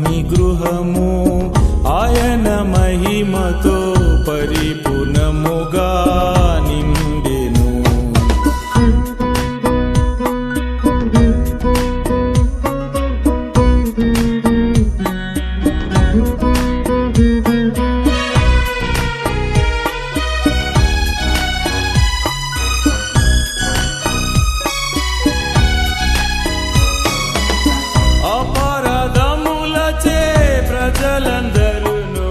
ప్రభుని గృహము ఆయన మహిమతో పరిపూర్ణముగా నిండెను. అపరాధములచే ప్రజలందరూను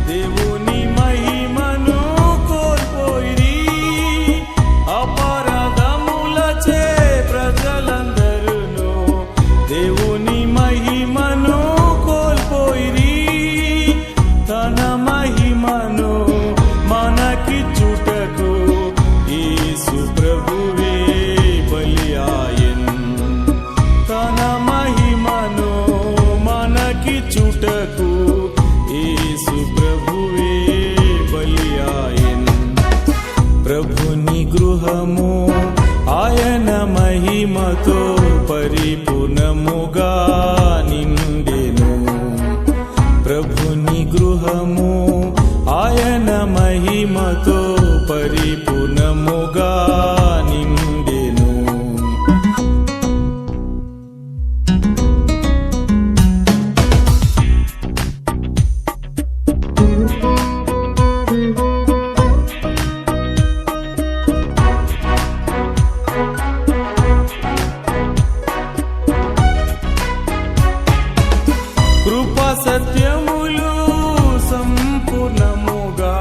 దేవుని మహిమను కోల్పోయిరి. అపరాధములచే ప్రజలందరూను దేవుని మహిమను కోల్పోయిరి. తన మహిమను మనకిచ్చుటకు యేసు ప్రభువే బలియాయెను. తన మహిమను మనకిచ్చుటకు యేసు ప్రభువే బలియాయెను. ప్రభుని గృహము ఆయన మహిమతో పరిపూర్ణముగా నిండెను. ప్రభుని గృహము ఆయన మహిమతో పరిపూర్ణముగా నిండెను. కృపా సత్యములు సంపూర్ణముగా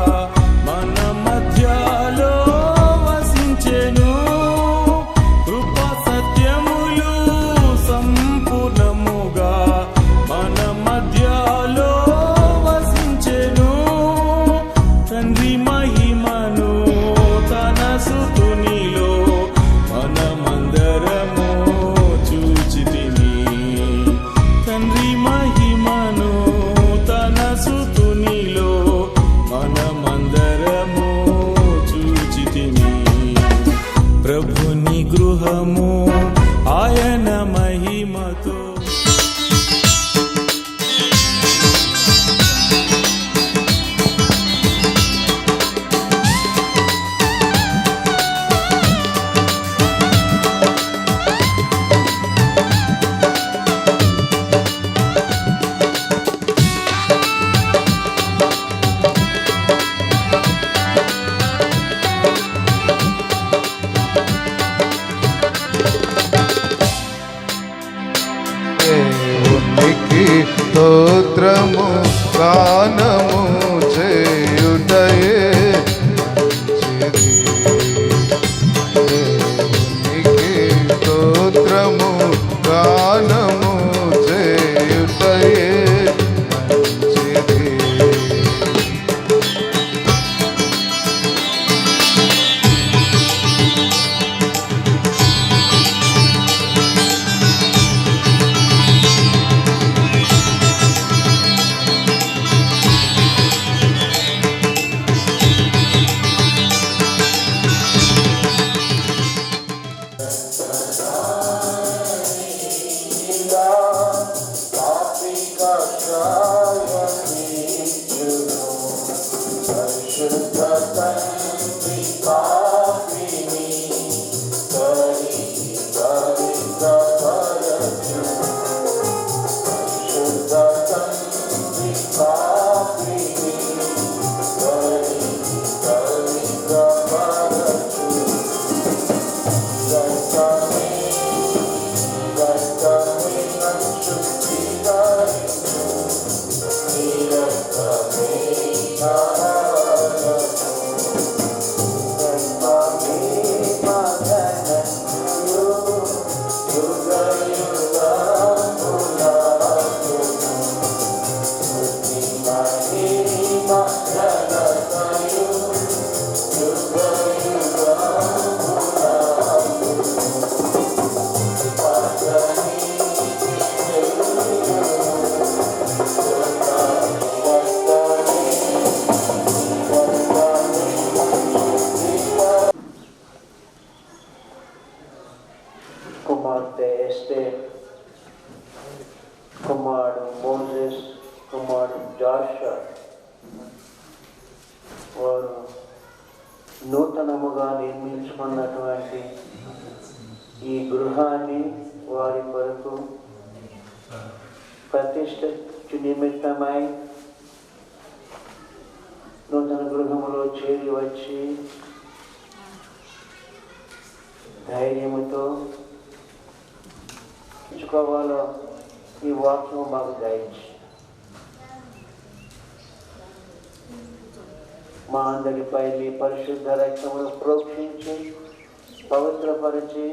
మన మధ్యలో వసించెను. కృపా సత్యములు సంపూర్ణముగా మన మధ్యలో వసించెను. తండ్రి మహిమను తన సుతునిలో మనమందరము చూచితిమి. తండ్రి మహిమను తన సుతునిలో మనమందరము చూచితిమి. ప్రభుని గృహము ఆయన మహిమతో దేవునికి స్తోత్రము గానము చేయుటయే మంచిది. దేవునికి స్తోత్రము గానము చేయుటయే మంచిది. జాషువా వారు నూతనముగా నిర్మించుకున్నటువంటి ఈ గృహాన్ని వారి కొరకు ప్రతిష్ఠ నిమిత్తమై నూతన గృహములో చేరి వచ్చి ధైర్యముతో ఇచ్చుకోవాలో ఈ వాక్యము మాకు దయచి మా అందరిపై మీ పరిశుద్ధ రక్తమును ప్రోక్షించి పవిత్రపరిచి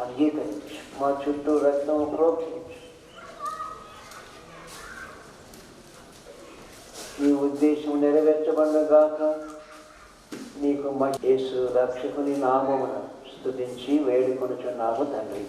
అంగీకరించి మా చుట్టూ రక్తము ప్రోక్షించి నీ ఉద్దేశం నెరవేర్చబడగాక నీకు యేసు రక్షకుని నామమున స్తుతించి వేడుకొనుచున్నాము తండ్రి.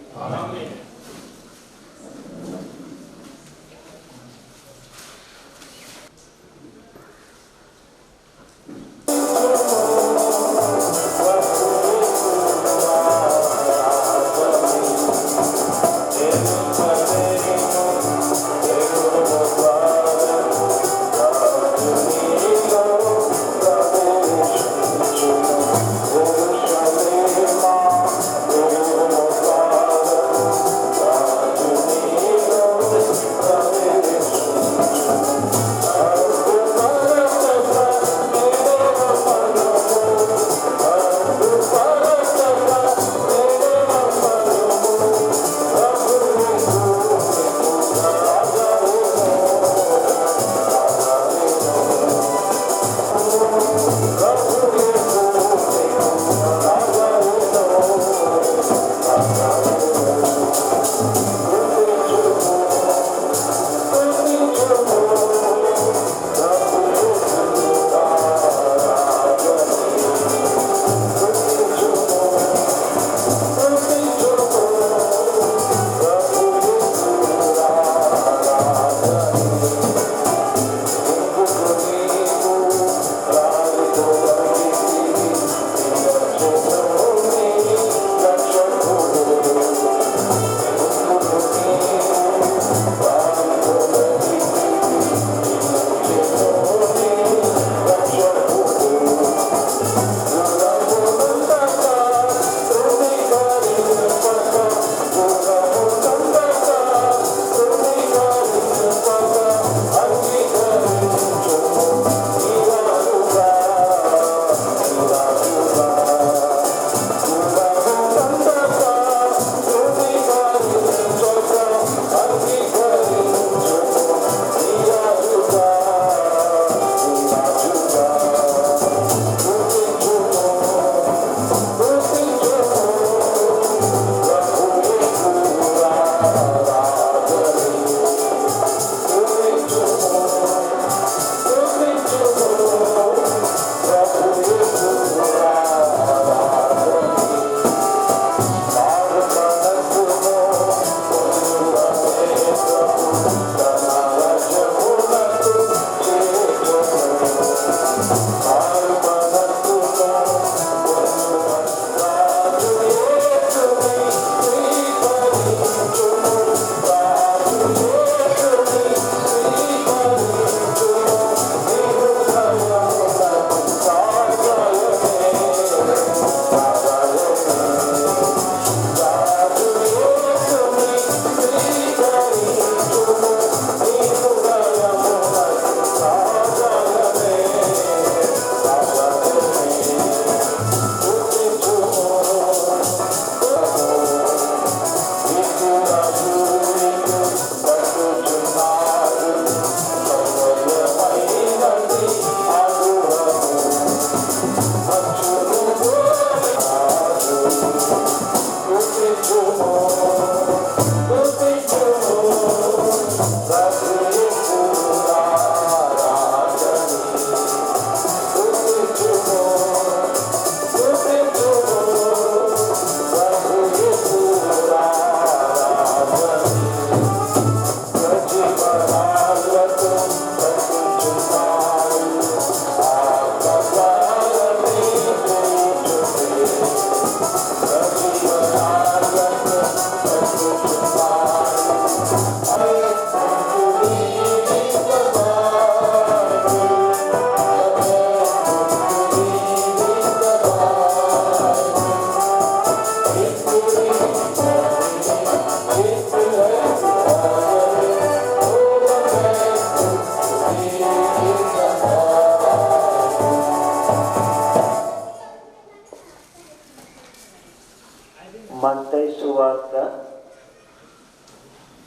వార్త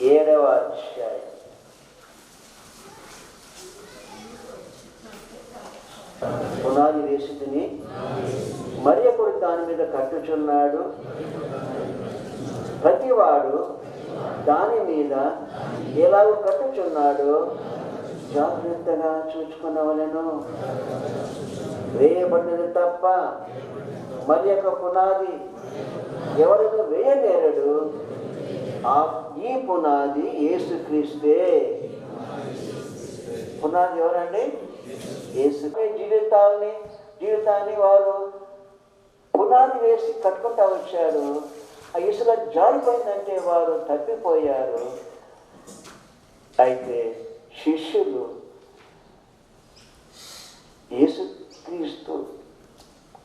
7వ అధ్యాయం. పునాది వేసుకుని మరి ఒకడు దాని మీద కట్టుచున్నాడు. ప్రతివాడు దాని మీద ఎలాగో కట్టుచున్నాడో జాగ్రత్తగా చూచుకున్నవలెను. వేయబడినది తప్ప మరి యొక్క పునాది ఎవరిని వేయలేరడు. ఈ పునాది యేసుక్రీస్తే. పునాది ఎవరండి? యేసు. జీవితాన్ని వారు పునాది వేసి కట్టుకుంటా వచ్చారు. ఆ ఇసుక జారిపోయిందంటే వారు తప్పిపోయారు. అయితే శిష్యులు యేసుక్రీస్తు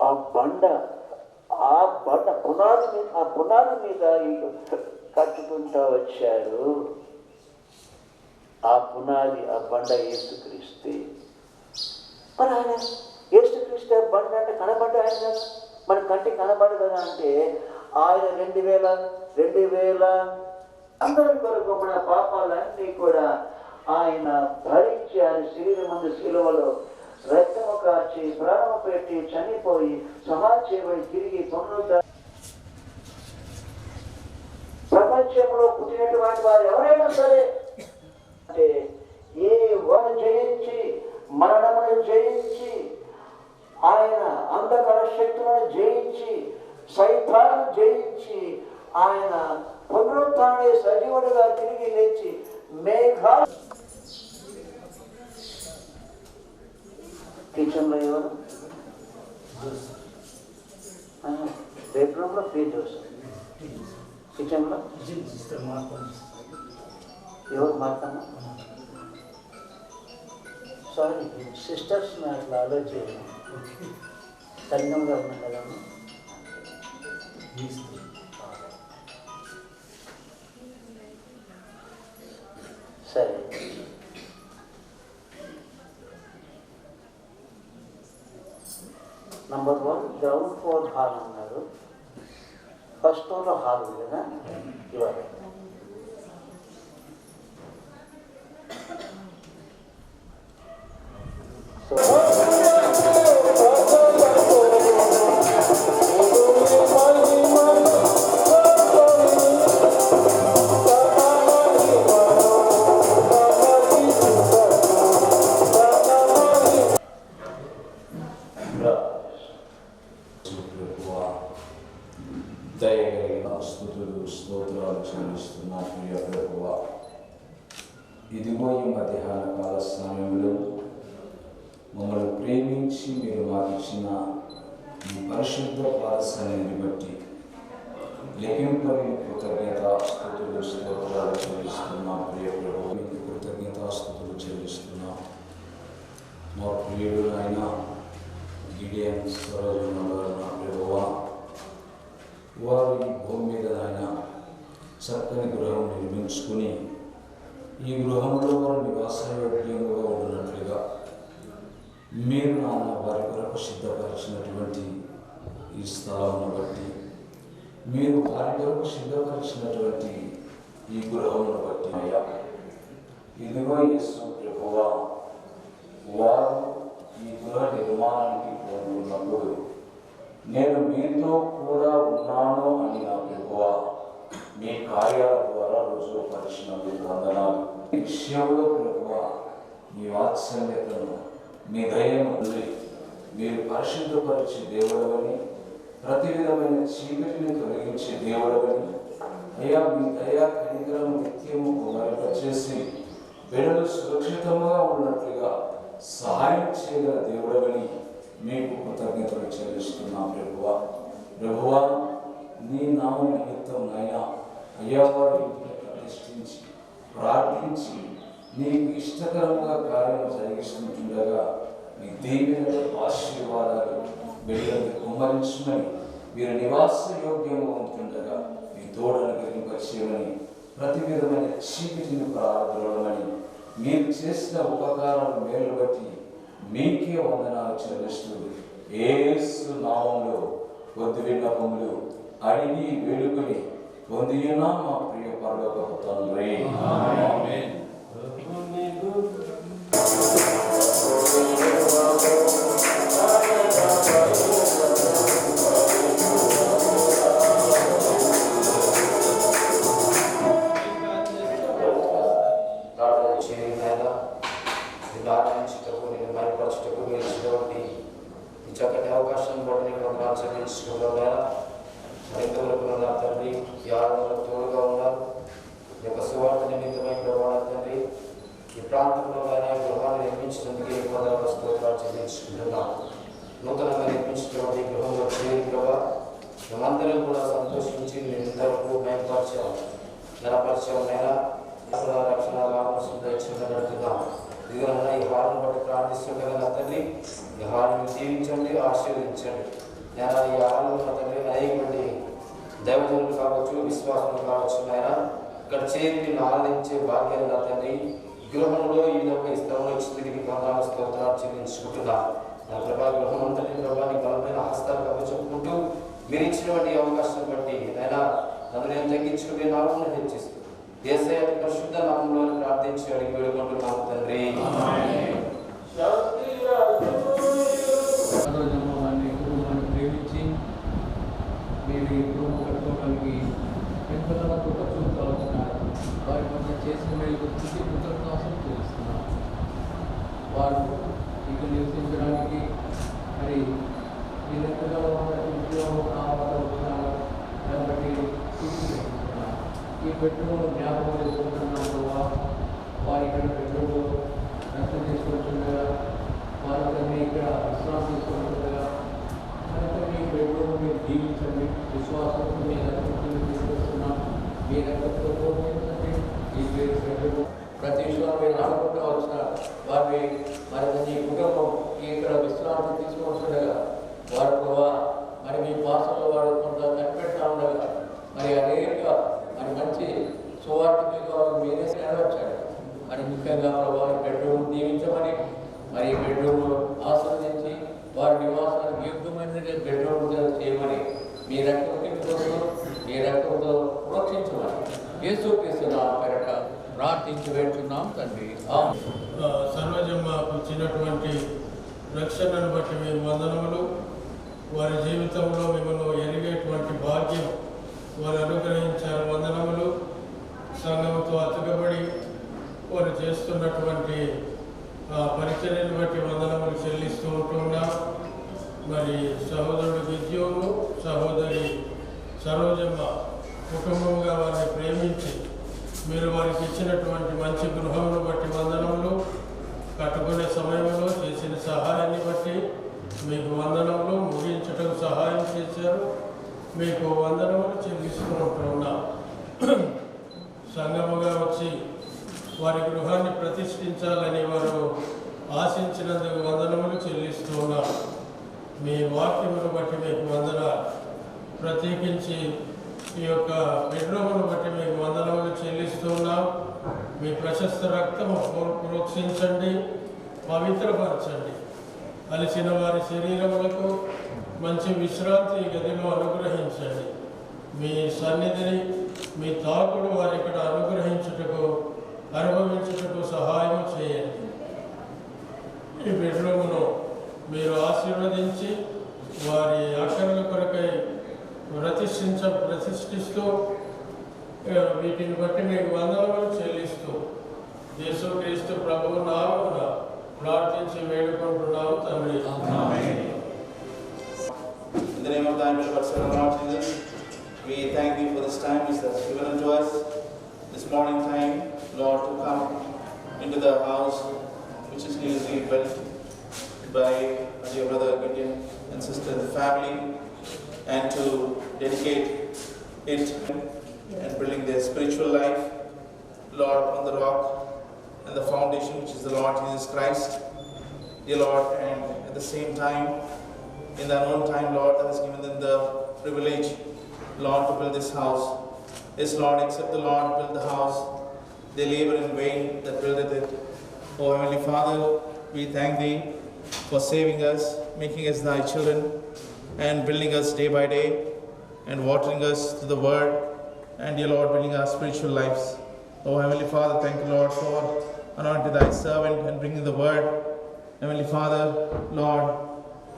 ఆ బండ పునాది మీద కట్టుకుంటూ వచ్చారు. ఆ బండ యేసుక్రీస్తే. మరి ఆయన యేసుక్రీస్తే బండ అంటే కనబడ్డ ఆయన కదా, మన కంటికి కనబడు కదా. అంటే ఆయన 2000 అందరి కొరకు మన పాపాలన్నీ కూడా ఆయన భరించి ఆయన శరీరం ముందు శిలువలో రక్తము కార్చి ప్రాణము పెట్టి చనిపోయి సమాధి చేయబడి తిరిగి ప్రపంచంలో పుట్టినటువంటి వారు ఎవరైనా సరే అంటే ఏ వారు జయించి మరణమును జయించి ఆయన అంధకార శక్తులను జయించి సైతాన్ని జయించి ఆయన పునరుత్థానమై సజీవుడిగా తిరిగి లేచి మేఘాలు కిచెన్లో ఎవరు బెడ్రూమ్లో ఫ్రీ జ్యూస్, కిచెన్లో ఎవరు మాట్లాడమ్మా? సారీ సిస్టర్స్ అట్లా ఆలోచన కఠినంగా ఉన్నాం కదమ్మా. సరే, నంబర్ 1 గ్రౌండ్ ఫ్లోర్ హాల్ అన్నారు. ఫస్ట్ ఫ్లోర్లో హాల్ ఉంది కదా ఇవాళ. స్తోత్రాలు చెల్లిస్తున్నా ప్రియ ప్రభువా. ఇదిగో ఈ మధ్యాహ్న కాల సమయంలో మమ్మల్ని ప్రేమించి మీరు మాకు ఇచ్చిన ఈ పరిశుద్ధ పాదశాలని బట్టి లెక్కింపని కృతజ్ఞతాస్తుతులు స్తోత్రాలు చెల్లిస్తున్నా ప్రియ ప్రభువా. మీకు కృతజ్ఞతాస్తుతులు చెల్లిస్తున్నా. మా ప్రియుడు అయిన గిడియన్ సరోజన గారు నా ప్రభువా, వారు ఈ భూమి మీద ఆయన చక్కని గృహం నిర్మించుకుని ఈ గృహంలో వారు నివాసయోగ్యంగా ఉన్నట్లుగా మీరు నాన్న వారి కొరకు సిద్ధపరిచినటువంటి ఈ స్థలాన్ని బట్టి, మీరు వారి కొరకు సిద్ధపరిచినటువంటి ఈ గృహమును బట్టి అయ్యా, ఇదిగో యేసు ప్రభువా, వారు ఈ గృహ నిర్మాణానికి కోరుకున్నప్పుడు నేను మీతో కూడా ఉన్నాను అని నా ప్రభువా మీ కార్యాల ద్వారా రుజువుపరిచినందుకు వందనాలు. ఈ విషయంలో ప్రభువా మీ వాత్సల్యతను, మీ దయను మీరు పరిశుద్ధపరిచే దేవుడవని, ప్రతి విధమైన చీకటిని తొలగించే దేవుడవని అయ్యా, మీ దయా కనికరం నిత్యము కుమరింపచేసి బిడ్డలు సురక్షితంగా ఉన్నట్లుగా సహాయం చేయగల దేవుడవని మీకు కృతజ్ఞతలు చెల్లిస్తున్నాం ప్రభువా. ప్రభువా, నీ నామ నిమిత్తం నాయనా అయ్యా వారి ఇంటిని ప్రతిష్ఠించి ప్రార్థించి నీకు ఇష్టకరంగా కార్యం జరిగిస్తుండగా మీ దీవెనలు ఆశీర్వాదాలు బిడ్డలకు కుమ్మరించమని, మీరు నివాస యోగ్యంగా ఉంటుండగా మీ తోడను గ్రహింపచేయమని, ప్రతి విధమైన చీకటిని ప్రార్థనమని, మీరు చేసిన ఉపకారాలు మేలు బట్టి మీకే వందనాలు చెల్లిస్తూ యేసు నామములో కొద్ది విన్నపములు అడిగి వేడుకొని పొందిన మా ప్రియ పరలోకపు తండ్రి. ఆమేన్. చక్కటి అవకాశం కూడా నీకు ఆచరించుకోగలరా ఎంతవరకు నా తండ్రి యాదవులు తోడుగా ఉన్నారు. ఈ యొక్క సువార్త నిమిత్తమై ప్రభావ తండ్రి ఈ ప్రాంతంలో గృహాన్ని నిర్మించినందుకు ఎక్కువ స్తోత్రాలు చెల్లించుకుంటున్నాం. నూతనంగా నిర్మించినటువంటి గృహంలో చేరి ప్రభావ మేమందరం కూడా సంతోషించి నిరంతరకు మేంపరిచాం గణపరిచామైనా రక్షణ నడుతున్నాం. ఇదిగోనైనా ఈ హాలను బట్టి ప్రార్థిస్తుండగా నా తండ్రి ఈ హాలను జీవించండి, ఆశీర్వదించండి. నేను ఈ హాల్లో నా తండ్రి అనేకమంది దైవజనులు కావచ్చు, విశ్వాసులు కావచ్చు, నాయన ఇక్కడ చేరి ఆనందించే భాగ్యాలు నా తండ్రి గృహంలో ఈ విధంగా ఈ స్థలంలో ఇచ్చి కొందాలు స్తోత్రాలు చెల్లించుకుంటున్నా. నా ప్రభా గృహం అంతటి ప్రభా నీ బలమైన హస్తాలు చెప్పుకుంటూ మీరు ఇచ్చినటువంటి అవకాశం బట్టి నాయన నన్ను నేను తగ్గించుకుంటే నామమును హెచ్చిస్తూ యేసయ్య పరిశుద్ధ నామములో ప్రార్థించి అడిగి వేడుకుంటున్నాము తండ్రి. ప్రేమించి మీరు ఈ కుటుంబం కట్టుకోవడానికి ఎంతగా కృప చూపుతున్నారు. వారి మధ్య చేసిన మేలు గురించి కృతజ్ఞతలు తెలుస్తున్నారు. వారు ఇక నివసించడానికి మరి ఈ లెక్కలో ఉద్యోగం కావాలనుకున్నారు కాబట్టి తీసుకుంటున్నారు. ఈ బెడ్రూమ్ జ్ఞాపకం చేసుకుంటున్నారు. వారి ఇక్కడ బెడ్రూమ్లో రక్షణ తీసుకుంటుండగా వారిని ఇక్కడ విశ్రాంతి తీసుకుంటుండగా కనుక మీ బెడ్రూమ్ మీరు జీవించండి. విశ్వాసంతో మీ రక్షణ తీసుకొస్తున్నాం. మీ రక్షణతో పోషించండి. ఈ బెడ్రూమ్ ప్రతి విషయంలో మీరు ఆడుకుంటూ వచ్చిన వారి మరి మీ కుటుంబం ఇక్కడ విశ్రాంతి తీసుకుంటుండగా వారు కూడా మరి మీ భాషలో వారు కొంత కనిపెడతా ఉండగా మరి అనేక మరి మంచి సువార్త మీకు మీరే నెరవేర్చాడు. మరి ముఖ్యంగా ప్రభావం బెడ్రూమ్ దీవించమని మరి బెడ్రూమ్ ఆస్వాదించి వారి నివాసానికి యుద్ధమైన బెడ్రూమ్ చేయమని మీ రక్తంతో మీ రక్తంతో ప్రోక్షించమని యేసుక్రీస్తు పేరట ప్రార్థించి వేడుతున్నాం తండ్రి. సర్వజమ్మకు ఇచ్చినటువంటి రక్షణను బట్టి మీరు వందనములు. వారి జీవితంలో మిమ్మల్ని ఎరిగేటువంటి భాగ్యం వారు అనుగ్రహించారు. వందనములు. సంఘముతో అతుకబడి వారు చేస్తున్నటువంటి పరిచర్యను బట్టి వందనములు చెల్లిస్తూ ఉంటున్నాం. మరి సహోదరుడు విద్యోగు, సహోదరి సరోజమ్మ కుటుంబంగా వారిని ప్రేమించి మీరు వారికి ఇచ్చినటువంటి మంచి గృహమును బట్టి వందనములు. కట్టుకునే సమయంలో చేసిన సహాయాన్ని బట్టి మీకు వందనములు. ముగించటకు సహాయం చేశారు, మీకు వందనములు చెల్లిస్తూ ఉంటున్నాం. సంఘముగా వచ్చి వారి గృహాన్ని ప్రతిష్ఠించాలని వారు ఆశించినందుకు వందనములు చెల్లిస్తూ ఉన్నారు. మీ వాక్యమును బట్టి మీకు వందనాలు. ప్రత్యేకించి ఈ యొక్క బెడ్రూమును బట్టి మీకు వందనములు చెల్లిస్తూ ఉన్నాం. మీ ప్రశస్త రక్తము ప్రోక్షించండి, పవిత్రపరచండి. అలసిన వారి శరీరములకు మంచి విశ్రాంతి గదిలో అనుగ్రహించండి. మీ సన్నిధిని, మీ తాకుడు వారి ఇక్కడ అనుభవించుటకు సహాయం చేయండి. ఈ బెడ్రూమును మీరు ఆశీర్వదించి వారి అక్కర్ల కొరకై ప్రతిష్ఠిస్తూ వీటిని బట్టి మీకు వందనములు చెల్లిస్తూ యేసుక్రీస్తు ప్రభువు నామమున ప్రార్థించి వేడుకుంటున్నాము తండ్రి. In the name of thy beloved Son, Lord Jesus, we thank thee for this time which thou hast given unto us, this morning time, Lord, to come into the house which is newly built by our dear brother Gideon and sister and the family, and to dedicate it and building their spiritual life, Lord, on the rock and the foundation which is the Lord Jesus Christ, dear Lord, and at the same time, in their own time, Lord, that has given them the privilege, Lord, to build this house. Yes, Lord, except the Lord build the house, they labor in vain that buildeth it. O Heavenly Father, we thank thee for saving us, making us thy children, and building us day by day, and watering us to the word, and dear Lord, building our spiritual lives. Oh Heavenly Father, thank you, Lord, for anointing thy servant and bringing the word. Heavenly Father, Lord,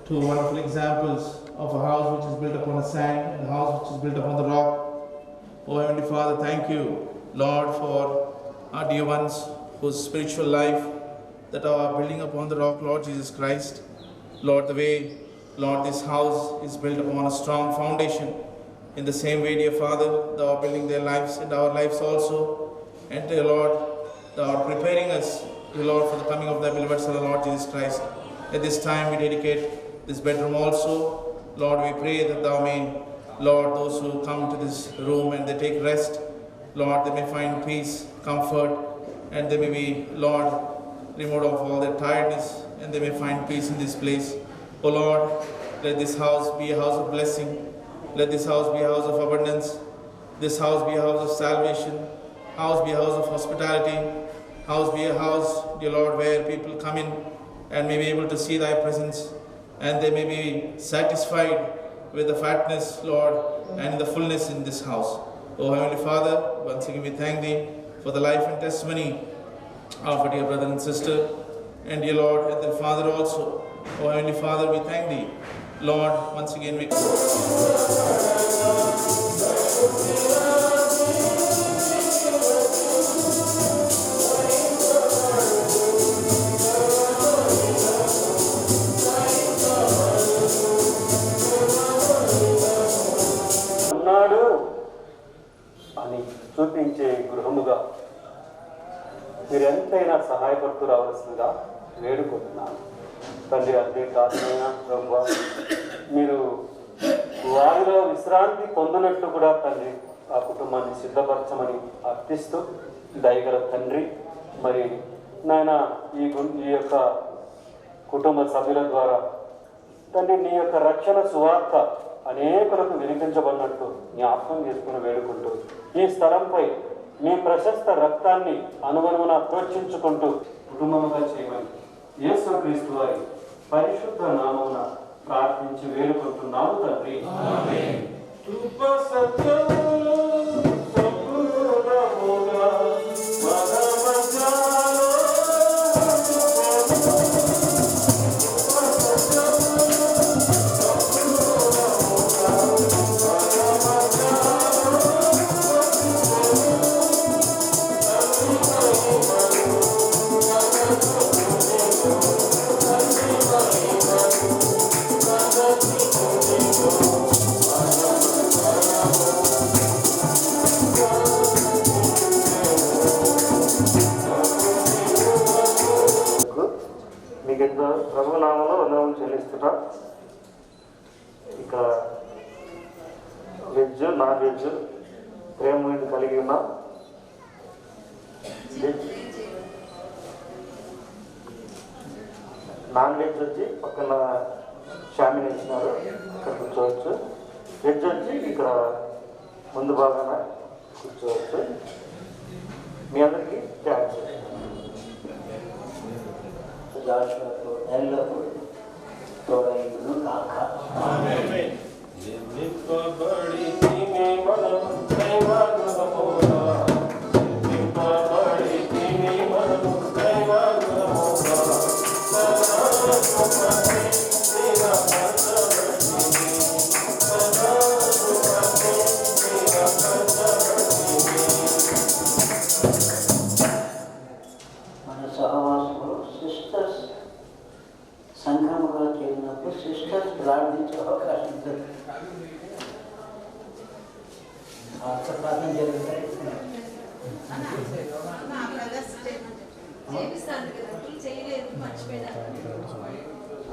two wonderful examples of a house which is built upon the sand and a house which is built upon the rock. Oh Heavenly Father, thank you, Lord, for our dear ones whose spiritual life that are building upon the rock, Lord Jesus Christ. Lord, the way, Lord, this house is built upon a strong foundation. In the same way, dear Father, thou art building their lives and our lives also. And dear Lord, thou art preparing us, dear Lord, for the coming of thy beloved Son, Lord Jesus Christ. At this time we dedicate this bedroom also. Lord, we pray that thou may, Lord, those who come to this room and they take rest, Lord, they may find peace, comfort, and they may be, Lord, removed of all their tiredness, and they may find peace in this place. O Lord, let this house be a house of blessing. Let this house be a house of abundance. This house be a house of salvation. House be a house of hospitality. House be a house, dear Lord, where people come in and may be able to see thy presence, and they may be satisfied with the fatness, Lord, and the fullness in this house. O Heavenly Father, once again we thank thee for the life and testimony of our dear brother and sister, and dear Lord, and their father also. O Heavenly Father, we thank thee. Lord, once again we ఉన్నాడు అని చూపించే గృహముగా మీరెంతైనా సహాయపడుతూ రావాల్సిందిగా వేడుకుంటున్నాను. తండ్రి, అదే కారణమైన ప్రభు, మీరు వారిలో విశ్రాంతి పొందినట్లు కూడా తండ్రి ఆ కుటుంబాన్ని సిద్ధపరచమని అర్థిస్తూ, దయగల తండ్రి, మరి నాయన ఈ యొక్క కుటుంబ సభ్యుల ద్వారా తండ్రి నీ యొక్క రక్షణ సువార్త అనేకులకు వినిపించబడినట్టు జ్ఞాపకం చేసుకుని వేడుకుంటూ, ఈ స్థలంపై మీ ప్రశస్త రక్తాన్ని అనుగుణమున ప్రోక్షించుకుంటూ కుటుంబముగా చేయమని యేసుక్రీస్తు వారి పరిశుద్ధ నామమున ప్రార్థించి వేడుకుంటున్నాము తండ్రి. ప్రభునామంలో వందనములు చెల్లిస్తున్నా. ఇక వెజ్, నాన్ వెజ్ ప్రేమ కలిగి ఉన్నా. నాన్ వెజ్ వచ్చి పక్కన షామిన్ ఇచ్చినారు, ఇక్కడ కూర్చోవచ్చు. వెజ్ వచ్చి ఇక్కడ ముందు భాగాన కూర్చోవచ్చు. మీ అందరికీ థ్యాంక్స్. జాషువాకు ఎల్లప్పుడూ తోడైండును గాక. మన సహవాసంలో సిస్టర్స్ సంఘముగా చేరినప్పుడు సిస్టర్స్ ప్రార్థించే అవకాశం ఉంటుంది. ప్రార్థన జరుగుతాయి.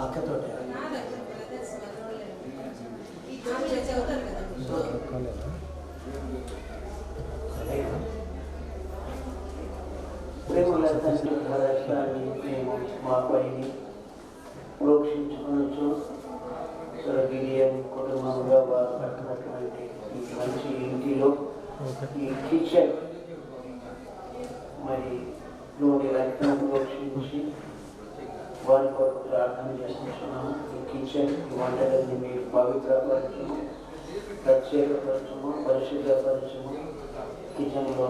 అక్కతో ప్రేమల తండ్రి రక్షణాన్ని మేము మాపై ప్రోక్షించుకోవచ్చు. గిరియం కుటుంబంగా వారు కట్టినటువంటి ఈ మంచి ఇంటిలో ఈ కిచెన్ మరి లోని రక్తం ప్రోక్షించి వారి కొరకు ప్రార్థన చేసుకుంటున్నాము. ఈ కిచెన్ ఈ వంటలన్నీ మీరు పవిత్రపరచు. ప్రత్యేకపరచము, పరిశుద్ధపరచము. కిచెన్లో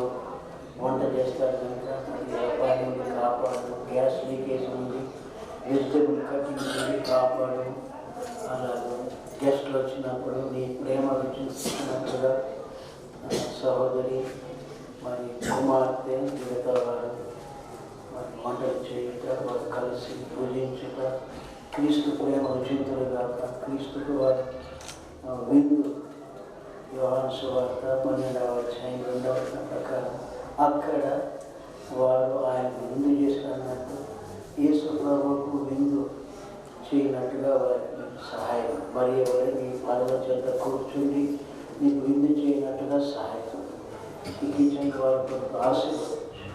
వంట చేస్తారు కనుక అది అపాయం నుండి కాపాడు, గ్యాస్ లీకేజ్ నుండి, వెజిటబుల్ కటింగ్ నుండి కాపాడు. అలాగే గెస్ట్లు వచ్చినప్పుడు నీ ప్రేమ రుచించినట్టుగా సహోదరి మరి కుమార్తె మిగతా వారు మరి వంటలు చేయుట, వారు కలిసి పూజించుట, క్రీస్తు ప్రేమ రుచింతులుగా క్రీస్తుకు వారు విందు యోహాను సువార్త 12వ అధ్యాయం 2వ వచనం ప్రకారం అక్కడ వారు ఆయన విందు చేసినట్టు యేసు ప్రభువుకు విందు చేయనట్టుగా వారికి సహాయం, మరి ఎవరు మీ పాదల చేత కూర్చుండి నీకు విందు చేయనట్టుగా సహాయం. ఈ కిచెన్ వారికి ఆశీర్వదించు.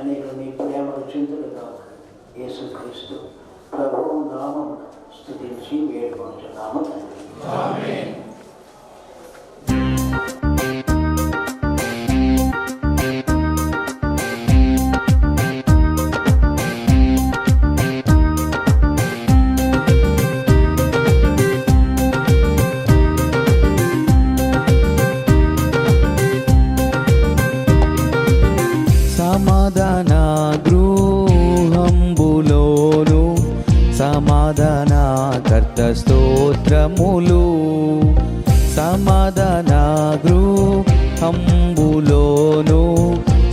అనేక నీ ప్రేమ రుచింతులుగా యేసుక్రీస్తు ప్రభువు నామమున స్తుతించి వేడుకుంటున్నాము తండ్రి. ఆమేన్. సమాధాన గృహంబులోను సమాధాన కర్త స్తోత్రములు, సమాధాన గృహంబులోను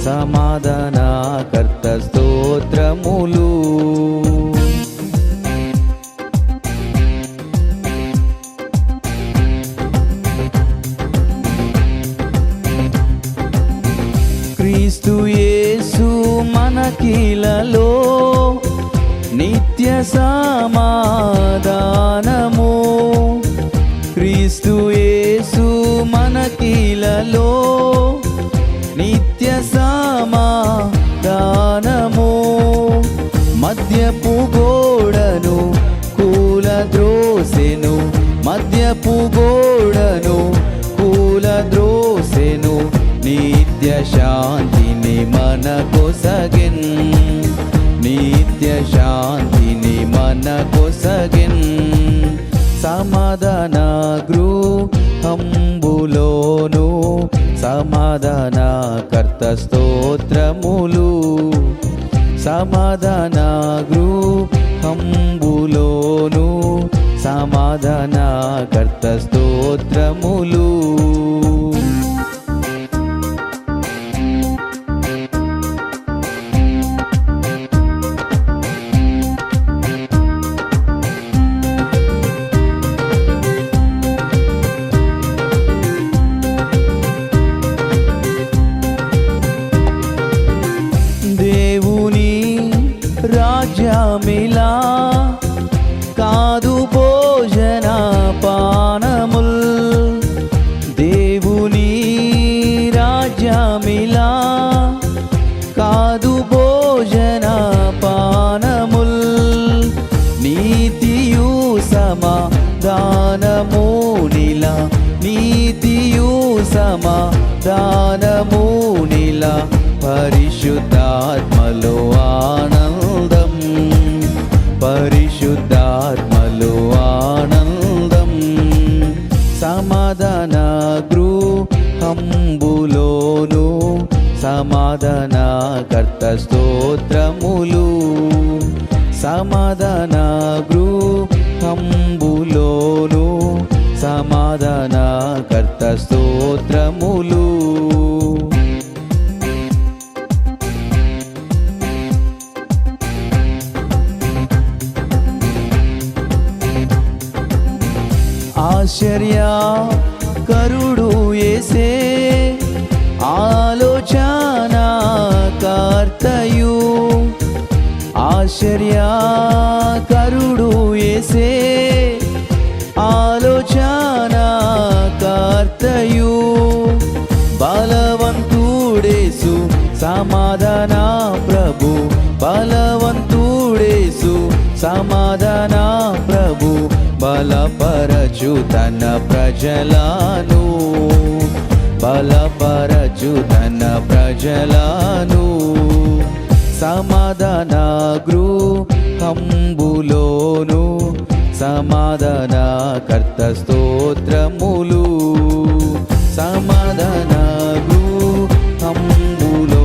సమాధాన కర్త స్తోత్రములు. క్రీస్తు యేసు మనకిలలో నిత్య సమాధానము, క్రీస్తు యేసు మనకిలలో నిత్య సమాధానము. మద్యపు గోడను కూలద్రోసెను, మద్యపు గోడను కూలద్రోసెను, నిత్య శాంతిని మనకొసగెన్, నిత్య శాంతిని మనకొసగెన్. సమాధాన గృహంబులోను సమాధాన కర్త స్తోత్రములు, సమాధాన గృహంబులోను సమాధాన కర్త స్తోత్రములు. దేవుని రాజ్యమిలా కాదు భోజన పానముల్, దేవుని రాజ్యమిలా కాదు భోజన పానముల్, నీతియు సమాధానము నిలా, నీతియు సమాధానము నిలా, పరిశుద్ధాత్మలో ఆనందం, పరిశుద్ధాత్మలో ఆనందం. సమాధాన గృహంబులోను సమాధాన కర్త స్తోత్రములు, సమాధాన గృహంబులోను సమాధాన కర్త స్తోత్రములు. ఆశ్చర్యకరుడు యేసే ఆలోచన కర్తయు, ఆశ్చర్యకరుడు యేసే ఆలోచన కర్తయు, బలవంతుడేసు సమాధాన ప్రభు, బలవంతుడేసు సమాధాన ప్రభు, బలపరచు తన ప్రజలను, బలపరచు తన ప్రజలను. సమాధాన గృహంబులోను సమాధానకర్త స్తోత్రములు సమాధాన గృహములోను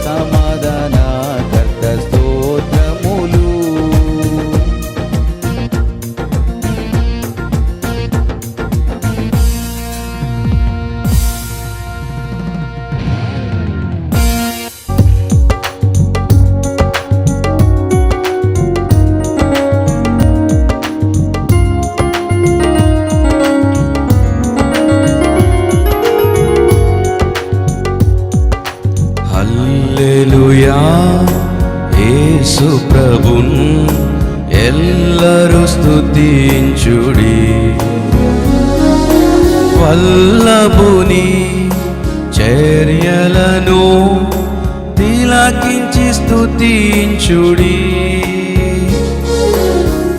సమాధానకర్త స్తోత్రములు హల్లెలూయా యేసు ప్రభున్ ఎల్లరూ స్తుతించుడి వల్లభుని చర్యలను తిలకించి స్తుతించుడి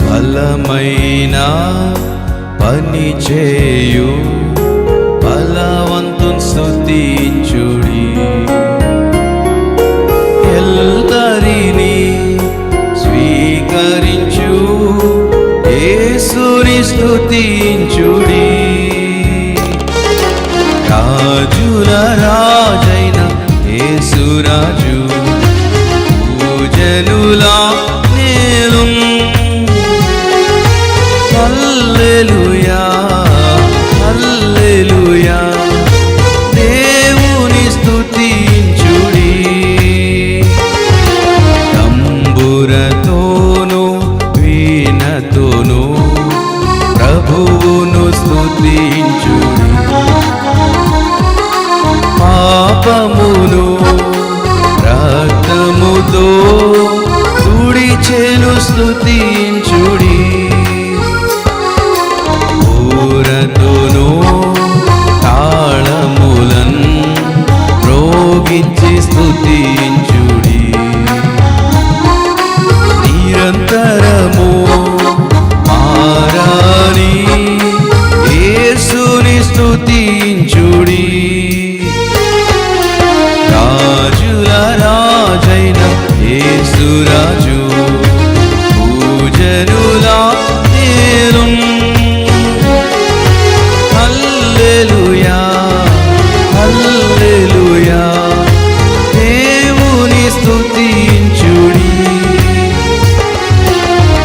బలమైన పని చేయు బలవంతుని స్తుతించుడి ఎల్లరిని స్వీకరించు యేసుని స్తుతించుడి రాజుల రాజైన యేసురాజు పూజనులా నేలు హల్లెలూయా హల్లెలూయా దేవుని స్తుతించుడి తంబురతోను వీణతోను ప్రభువును స్తుతించుడి పాపమును రక్తముతో తుడిచెను స్తుతించుడి పూరతోను తాళములన్ రోగించి స్తుతించుడి నిరంతరము మారాని యేసుని స్తుతించుడి రాజుల రాజైన యేసురాజు పూజనులా నేలు హల్లెలూయా హల్లెలూయా దేవుని స్తుతించుడి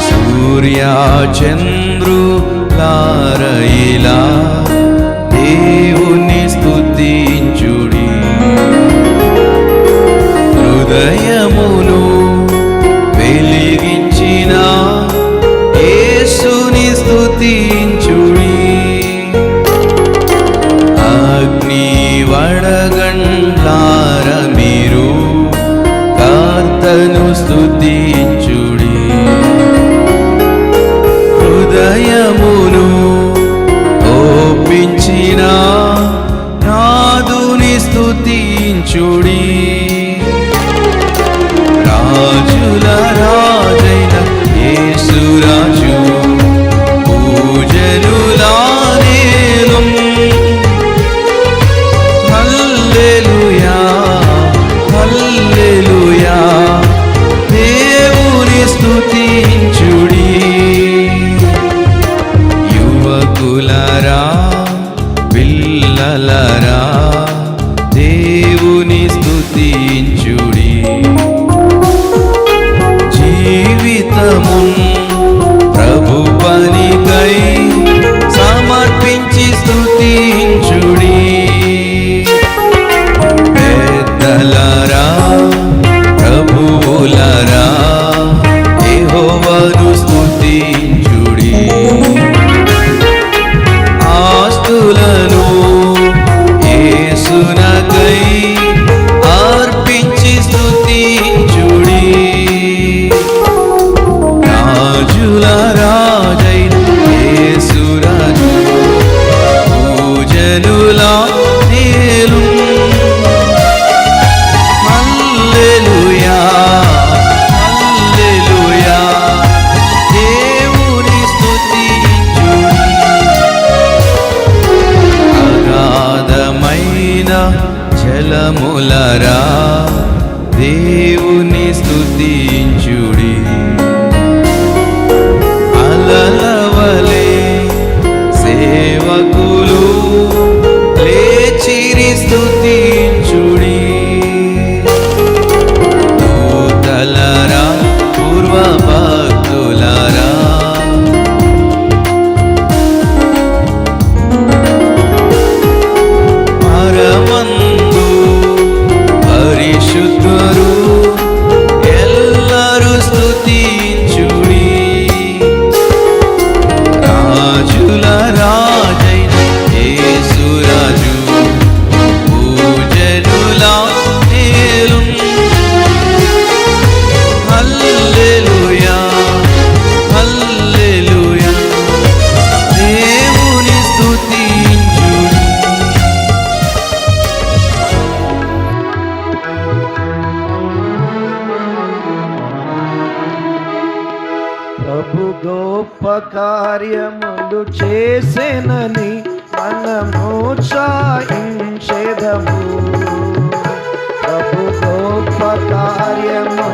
సూర్య చంద్రులారయిలా దేవుని స్తుతించుడి హృదయమును వెలిగించిన యేసుని స్తుతించుడి అగ్ని వడగండ్లార మీరు కర్తను స్తుతించుడి హృదయమును ఓపించిన నాదుని స్తుతించుడి రాజుల రాజైన యేసురాజు పూజనులా నేలు హల్లెలూయా హల్లెలూయా దేవుని స్తుతించుడి యువకులరా పిల్లలరా దేవుని స్తుతించుడి జీవితము ప్రభు పనికై సమర్పించి స్తుతించుడి పెద్దలరా ప్రభువులరా యెహోవాను స్తుతించుడి ఆస్తులను యేసునకై అర్పించి స్తుతించుడి రాజుల రాజైన యేసురాజు పూజనులా నేలు హల్లెలూయా హల్లెలూయా దేవుని స్తుతించుడి అగాధమైన జలములరా దేవుని స్తుతించుడి గొప్ప కార్యములు చేసెనని మనము చాయించెదము. ప్రభు గొప్ప కార్యము